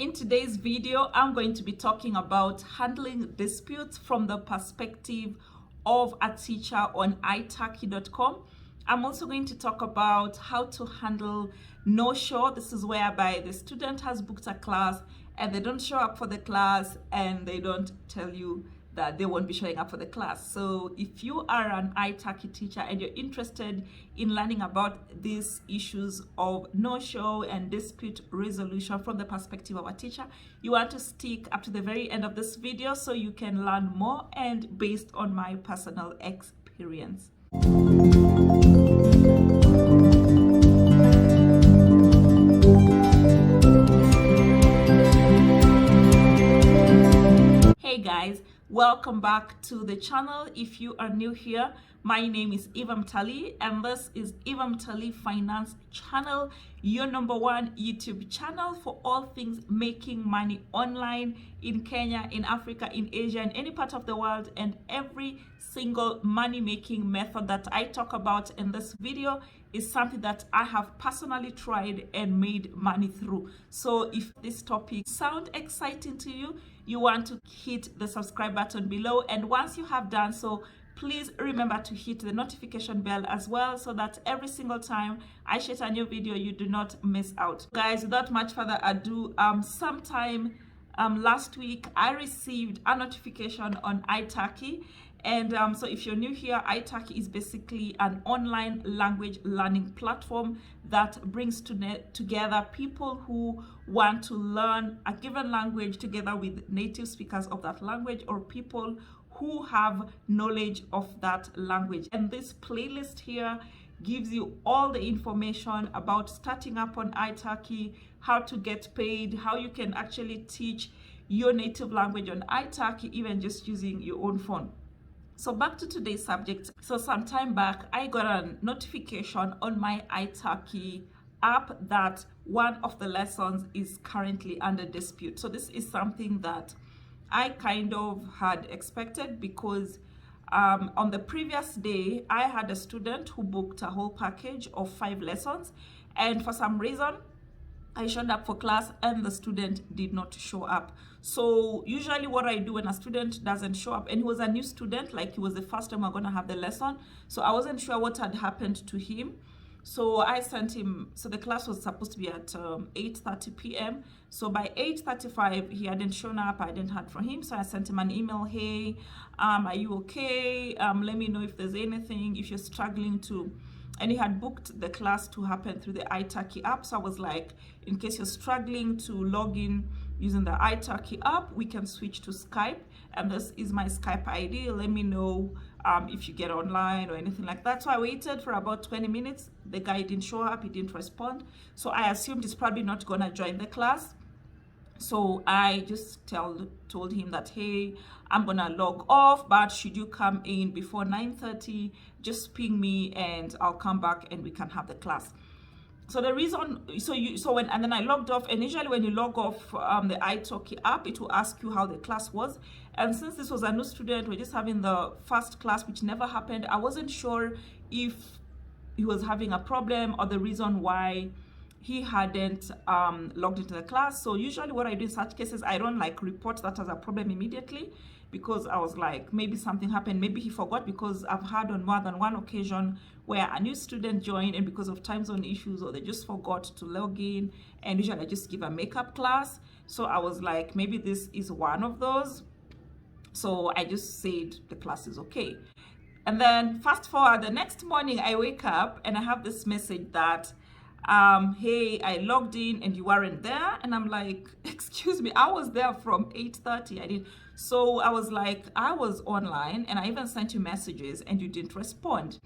In today's video, I'm going to be talking about handling disputes from the perspective of a teacher on iTalki.com. I'm also going to talk about how to handle no-show. This is whereby the student has booked a class and they don't show up for the class and they don't tell you that they won't be showing up for the class. So if you are an iTalki teacher and you're interested in learning about these issues of no-show and dispute resolution from the perspective of a teacher, you want to stick up to the very end of this video so you can learn more and based on my personal experience. Hey guys, welcome back to the channel. If you are new here, my name is Mpesa and this is Mpesa Finance Channel, your #1 YouTube channel for all things making money online in Kenya, in Africa, in Asia, in any part of the world, and every single money-making method that I talk about in this video is something that I have personally tried and made money through. So if this topic sounds exciting to you, you want to hit the subscribe button below, and once you have done so, please remember to hit the notification bell as well so that every single time I share a new video you do not miss out. Guys, without much further ado, sometime last week I received a notification on iTalki. And so if you're new here, iTalki is basically an online language learning platform that brings together people who want to learn a given language together with native speakers of that language or people who have knowledge of that language. And this playlist here gives you all the information about starting up on iTalki, how to get paid, how you can actually teach your native language on iTalki, even just using your own phone. So back to today's subject. So some time back, I got a notification on my iTalki app that one of the lessons is currently under dispute. So this is something that I kind of had expected because on the previous day, I had a student who booked a whole package of 5 lessons. And for some reason, I showed up for class and the student did not show up. So usually what I do when a student doesn't show up, and he was a new student, like he was the first time we're going to have the lesson, so I wasn't sure what had happened to him. So I sent him, so the class was supposed to be at 8:30 p.m. So by 8:35, he hadn't shown up. I didn't hear from him. So I sent him an email, hey, are you okay? Let me know if there's anything, if you're struggling to. And he had booked the class to happen through the iTalki app. So I was like, in case you're struggling to log in using the iTalki app, we can switch to Skype. And this is my Skype ID. Let me know if you get online or anything like that. So I waited for about 20 minutes. The guy didn't show up. He didn't respond. So I assumed he's probably not going to join the class. So I just told him that, hey, I'm gonna log off, but should you come in before 9:30, just ping me and I'll come back and we can have the class. So the reason, and then I logged off, and usually when you log off the iTalki app, it will ask you how the class was. And since this was a new student, we're just having the first class, which never happened. I wasn't sure if he was having a problem or the reason why he hadn't logged into the class. So usually what I do in such cases, I don't like report that as a problem immediately, because I was like, maybe something happened, maybe he forgot, because I've had on more than one occasion where a new student joined and because of time zone issues or they just forgot to log in, and usually I just give a makeup class. So I was like, maybe this is one of those. So I just said the class is okay. And then fast forward, the next morning I wake up and I have this message that hey, I logged in and you weren't there. And I'm like, excuse me, I was there from 8:30. I did. So I was like, I was online and I even sent you messages and you didn't respond.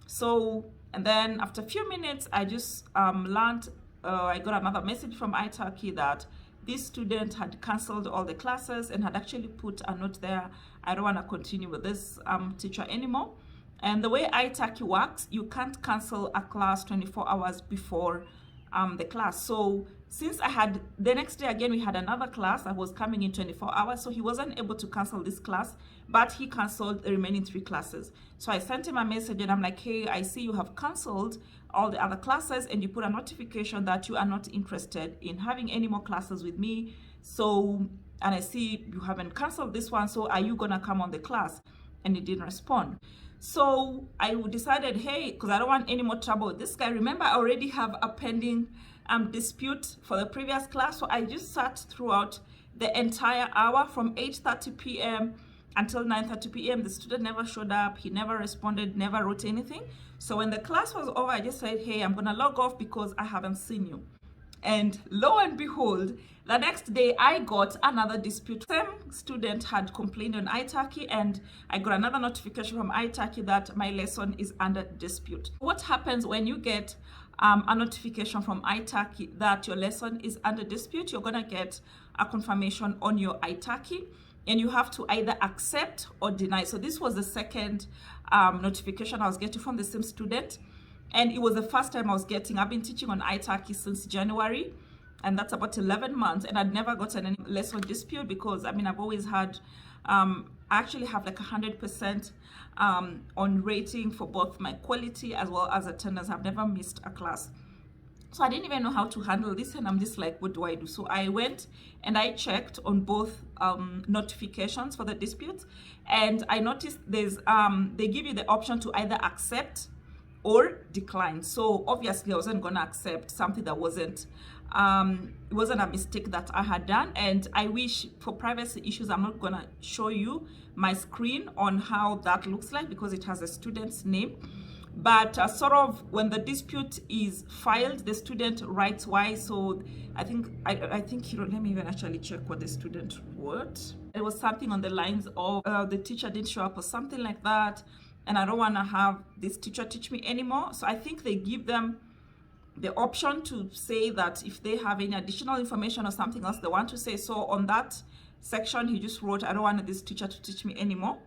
So, and then after a few minutes, I just learned, I got another message from iTalki that this student had canceled all the classes and had actually put a note there, I don't want to continue with this teacher anymore. And the way iTalki works, you can't cancel a class 24 hours before the class. So since I had, the next day again, we had another class that was coming in 24 hours. So he wasn't able to cancel this class, but he canceled the remaining 3 classes. So I sent him a message and I'm like, hey, I see you have canceled all the other classes, and you put a notification that you are not interested in having any more classes with me. So, and I see you haven't canceled this one, so are you gonna come on the class? And he didn't respond. So I decided, hey, because I don't want any more trouble with this guy. Remember, I already have a pending dispute for the previous class. So I just sat throughout the entire hour from 8:30 p.m. until 9:30 p.m. The student never showed up. He never responded, never wrote anything. So when the class was over, I just said, hey, I'm gonna log off because I haven't seen you. And lo and behold, the next day I got another dispute. Same student had complained on iTalki, and I got another notification from iTalki that my lesson is under dispute. What happens when you get a notification from iTalki that your lesson is under dispute? You're gonna get a confirmation on your iTalki, and you have to either accept or deny. So this was the second notification I was getting from the same student. And it was the first time I was getting. I've been teaching on iTalki since January, and that's about 11 months, and I'd never gotten any lesson dispute because, I mean, I've always had, I actually have like 100% on rating for both my quality as well as attendance. I've never missed a class. So I didn't even know how to handle this, and I'm just like, what do I do? So I went and I checked on both notifications for the disputes, and I noticed there's, they give you the option to either accept or decline. So obviously I wasn't gonna accept something that wasn't it wasn't a mistake that I had done. And I wish, for privacy issues, I'm not gonna show you my screen on how that looks like because it has a student's name. But sort of when the dispute is filed, the student writes why. So I think let me even actually check what the student wrote. It was something on the lines of the teacher didn't show up or something like that, and I don't want to have this teacher teach me anymore. So I think they give them the option to say that if they have any additional information or something else they want to say. So on that section, he just wrote, I don't want this teacher to teach me anymore.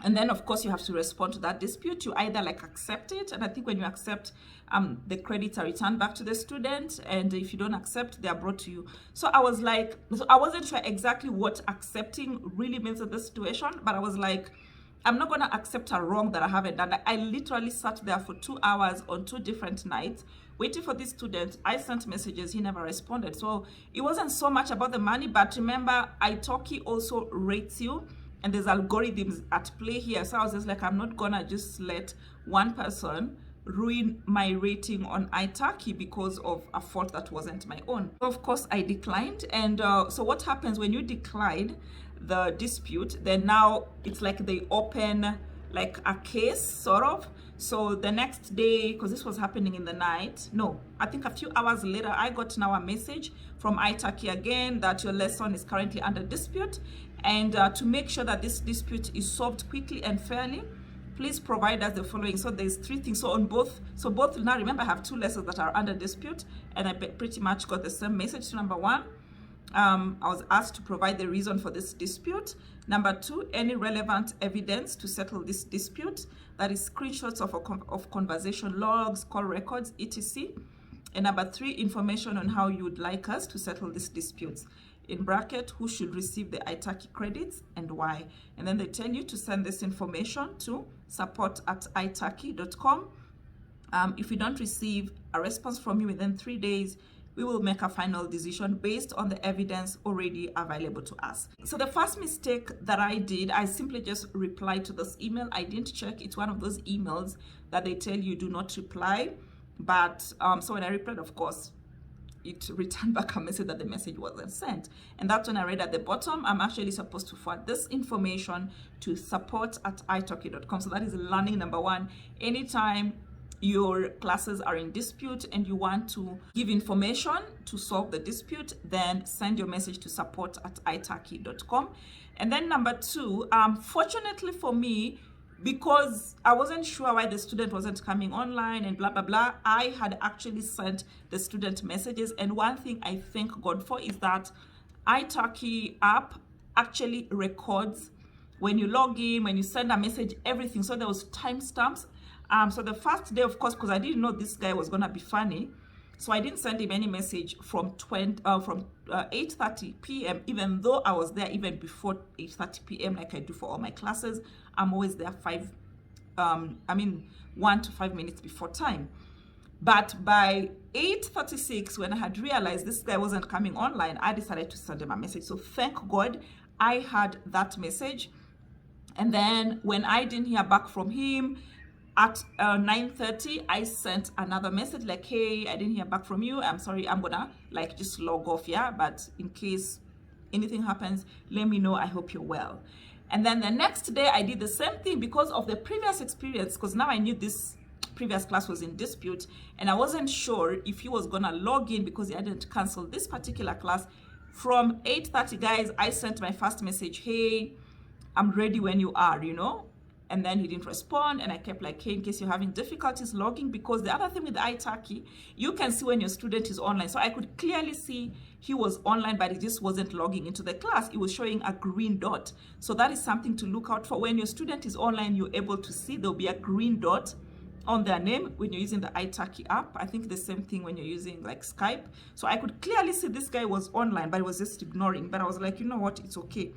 And then of course you have to respond to that dispute. You either like accept it, and I think when you accept, the credits are returned back to the student, and if you don't accept, they are brought to you. So I was like, so I wasn't sure exactly what accepting really means in this situation, but I was like, I'm not gonna accept a wrong that I haven't done. I literally sat there for 2 hours on 2 different nights waiting for this student. I sent messages, he never responded. So it wasn't so much about the money, but remember, iTalki also rates you, and there's algorithms at play here. So I was just like, I'm not gonna just let one person ruin my rating on iTalki because of a fault that wasn't my own. Of course, I declined. And so what happens when you decline the dispute, then now it's like they open like a case sort of. So the next day, because this was happening in the night, no, I think a few hours later, I got now a message from iTalki again that your lesson is currently under dispute, and to make sure that this dispute is solved quickly and fairly, please provide us the following. So there's 3 things. So on both, now remember I have 2 lessons that are under dispute, and I pretty much got the same message. So number 1, I was asked to provide the reason for this dispute. Number 2, any relevant evidence to settle this dispute. That is screenshots of conversation logs, call records, etc. And number 3, information on how you would like us to settle these disputes. In bracket, who should receive the iTalki credits and why. And then they tell you to send this information to support@italki.com. If you don't receive a response from you within 3 days, we will make a final decision based on the evidence already available to us. So the first mistake that I did, I simply just replied to this email. I didn't check. It's one of those emails that they tell you do not reply. But so when I replied, of course, it returned back a message that the message wasn't sent. And that's when I read at the bottom, I'm actually supposed to forward this information to support@italki.com. So that is learning number 1. Anytime your classes are in dispute and you want to give information to solve the dispute, then send your message to support@italki.com. And then number 2, fortunately for me, because I wasn't sure why the student wasn't coming online and blah, blah, blah, I had actually sent the student messages. And one thing I thank God for is that iTalki app actually records when you log in, when you send a message, everything. So there was timestamps. So the first day, of course, because I didn't know this guy was gonna be funny, so I didn't send him any message from 8:30 p.m. even though I was there even before 8:30 p.m. like I do for all my classes. I'm always there 1 to 5 minutes before time. But by 8:36, when I had realized this guy wasn't coming online, I decided to send him a message. So thank God I had that message. And then when I didn't hear back from him at 9:30, I sent another message like, hey, I didn't hear back from you. I'm sorry, I'm gonna like just log off, yeah? But in case anything happens, let me know. I hope you're well. And then the next day I did the same thing because of the previous experience, because now I knew this previous class was in dispute and I wasn't sure if he was gonna log in because he hadn't canceled this particular class. From 8:30, guys, I sent my first message, hey, I'm ready when you are, you know? And then he didn't respond, and I kept like, hey, in case you're having difficulties logging, because the other thing with iTalki, you can see when your student is online. So I could clearly see he was online, but he just wasn't logging into the class. It was showing a green dot. So that is something to look out for. When your student is online, you're able to see there'll be a green dot on their name when you're using the iTalki app. I think the same thing when you're using like Skype. So I could clearly see this guy was online, but he was just ignoring. But I was like, you know what, it's okay.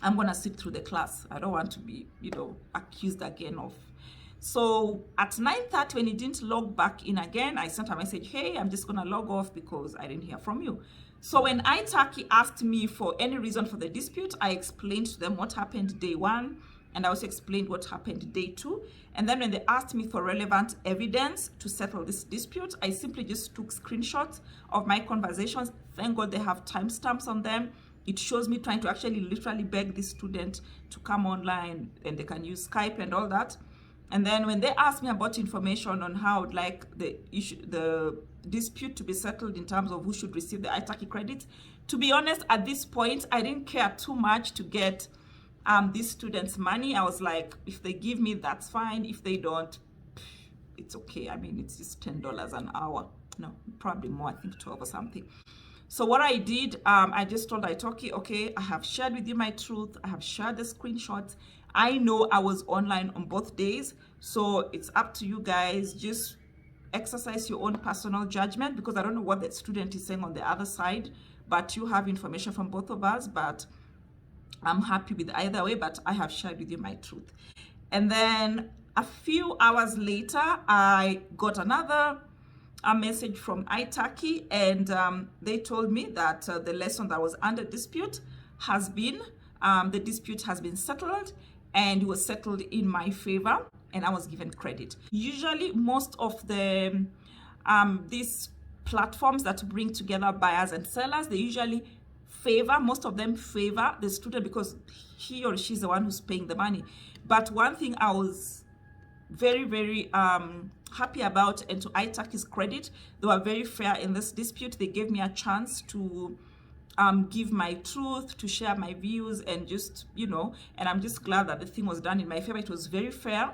I'm gonna sit through the class. I don't want to be, you know, accused again of. So at 9:30, when he didn't log back in again, I sent a message, hey, I'm just gonna log off because I didn't hear from you. So when iTalki asked me for any reason for the dispute, I explained to them what happened day one, and I also explained what happened day two. And then when they asked me for relevant evidence to settle this dispute, I simply just took screenshots of my conversations. Thank God they have timestamps on them. It shows me trying to actually literally beg this student to come online, and they can use Skype and all that. And then when they asked me about information on how I'd like the dispute to be settled in terms of who should receive the iTalki credit, to be honest, at this point, I didn't care too much to get these students money. I was like, if they give me, that's fine. If they don't, it's okay. I mean, it's just $10 an hour. No, probably more, I think 12 or something. So what I did, I just told iTalki, okay, I have shared with you my truth. I have shared the screenshots. I know I was online on both days. So it's up to you guys. Just exercise your own personal judgment, because I don't know what the student is saying on the other side, but you have information from both of us. But I'm happy with either way, but I have shared with you my truth. And then a few hours later, I got a message from iTalki, and they told me that the lesson that was under dispute has been, the dispute has been settled, and it was settled in my favor, and I was given credit. Usually, most of the these platforms that bring together buyers and sellers, they usually favor, most of them favor the student because he or she's the one who's paying the money. But one thing I was very, very happy about, and to iTalki's credit, they were very fair in this dispute. They gave me a chance to give my truth, to share my views, and just, you know, and I'm just glad that the thing was done in my favor. It was very fair.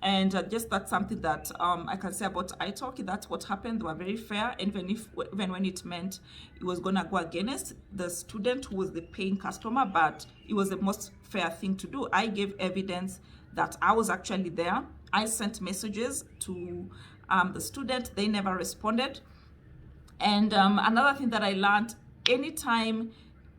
And just that's something that I can say about iTalki. That's what happened. They were very fair, even when it meant it was gonna go against the student who was the paying customer, but it was the most fair thing to do. I gave evidence that I was actually there. I sent messages to the student. They never responded. And another thing that I learned, anytime,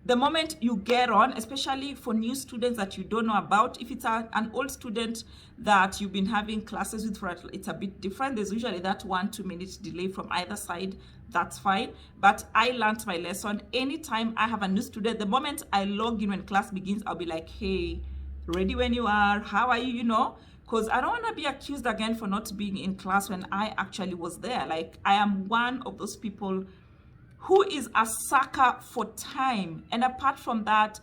the moment you get on, especially for new students that you don't know about, if it's an old student that you've been having classes with, it's a bit different. There's usually that 1-2 minute delay from either side. That's fine. But I learned my lesson. Anytime I have a new student, the moment I log in when class begins, I'll be like, hey, ready when you are. How are you? You know, because I don't want to be accused again for not being in class when I actually was there. Like, I am one of those people who is a sucker for time. And apart from that,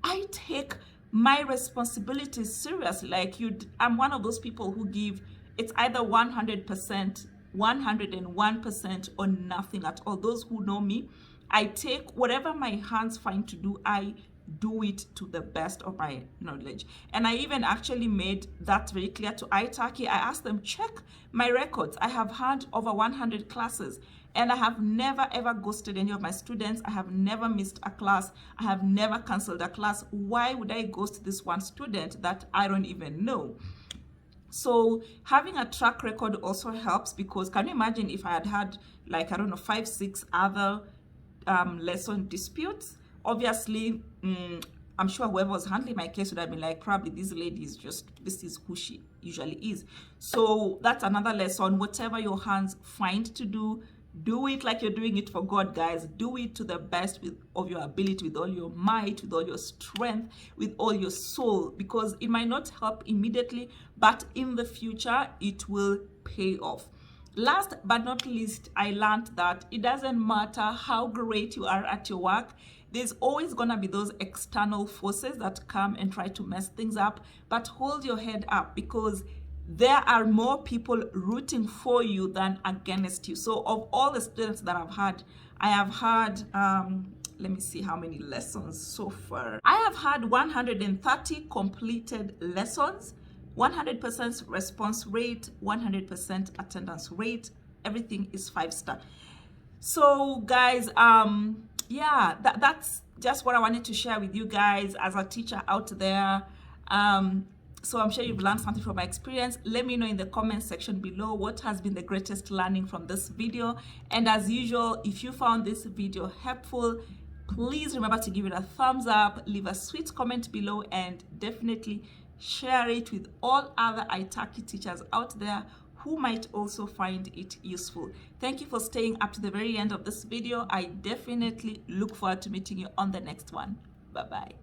I take my responsibilities seriously. Like, I'm one of those people who give, it's either 100%, 101%, or nothing at all. Those who know me, I take whatever my hands find to do, I do it to the best of my knowledge. And I even actually made that very clear to iTalki. I asked them, check my records. I have had over 100 classes. And I have never ever ghosted any of my students. I have never missed a class. I have never canceled a class. Why would I ghost this one student that I don't even know? So having a track record also helps, because can you imagine if I had had, like, I don't know, 5-6 other lesson disputes? Obviously, I'm sure whoever was handling my case would have been like, probably this lady is just, this is who she usually is. So that's another lesson. Whatever your hands find to do, do it like you're doing it for God, guys. Do it to the best of your ability, with all your might, with all your strength, with all your soul, because it might not help immediately, but in the future, it will pay off. Last but not least, I learned that it doesn't matter how great you are at your work. There's always gonna be those external forces that come and try to mess things up, but hold your head up, because there are more people rooting for you than against you. So of all the students that I've had, I have had, let me see how many lessons so far. I have had 130 completed lessons, 100% response rate, 100% attendance rate. Everything is 5-star. So guys, yeah, that's just what I wanted to share with you guys as a teacher out there. So I'm sure you've learned something from my experience. Let me know in the comment section below what has been the greatest learning from this video. And as usual, if you found this video helpful, please remember to give it a thumbs up, leave a sweet comment below, and definitely share it with all other iTalki teachers out there who might also find it useful. Thank you for staying up to the very end of this video. I definitely look forward to meeting you on the next one. Bye-bye.